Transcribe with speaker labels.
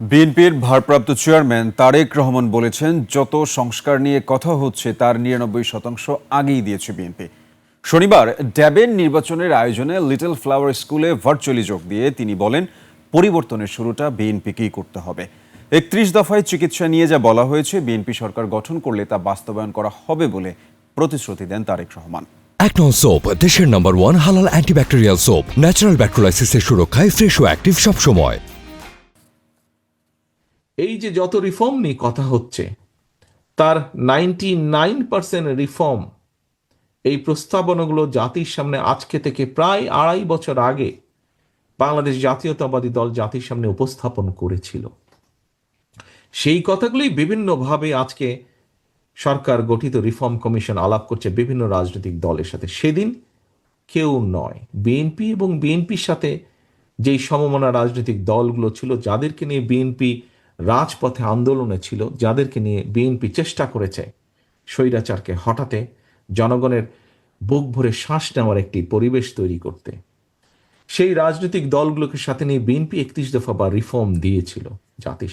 Speaker 1: বিএনপির ভারপ্রাপ্ত চেয়ারম্যান তারেক রহমান বলেছেন, যত সংস্কার নিয়ে কথা হচ্ছে তার ৯৯% আগেই দিয়েছে বিএনপি। শনিবার ড্যাবের নির্বাচনের আয়োজনে লিটল ফ্লাওয়ার স্কুলে ভার্চুয়ালি যোগ দিয়ে তিনি বলেন, পরিবর্তনের শুরুটা বিএনপিকেই করতে হবে। ৩১ দফায় চিকিৎসা নিয়ে যা বলা হয়েছে, বিএনপি সরকার গঠন করলে তা বাস্তবায়ন করা হবে বলে প্রতিশ্রুতি দেন তারেক রহমান।
Speaker 2: একনন সোপ, দেশের নম্বর 1 হালাল অ্যান্টিব্যাকটেরিয়াল সোপ, ন্যাচারাল ব্যাকটেরিয়ালাইসিসের সুরক্ষায় ফ্রেশ ও অ্যাক্টিভ সবসময়।
Speaker 3: এই যে যত রিফর্ম নিয়ে কথা হচ্ছে তার 99% রিফর্ম এই প্রস্তাবনাগুলো জাতির সামনে আজকে থেকে প্রায় ২.৫ বছর আগে বাংলাদেশ জাতীয়তাবাদী দল জাতির সামনে উপস্থাপন করেছিল। সেই কথাগুলি বিভিন্নভাবে আজকে সরকার গঠিত রিফর্ম কমিশন আলাপ করছে বিভিন্ন রাজনৈতিক দলের সাথে। সেদিন কেউ নয়, বিএনপি এবং বিএনপির সাথে যেই সমমনা রাজনৈতিক দলগুলো ছিল, যাদেরকে নিয়ে বিএনপি রাজপথে আন্দোলনে ছিল, যাদেরকে নিয়ে বিএনপি চেষ্টা করেছে স্বৈরাচারকে হটাতে, জনগণের বুক ভরে শ্বাস নেওয়ার একটি পরিবেশ তৈরি করতে, সেই রাজনৈতিক দলগুলোকে সাথে নিয়ে বিএনপি ৩১ দফা বা রিফর্ম দিয়েছিল জাতির।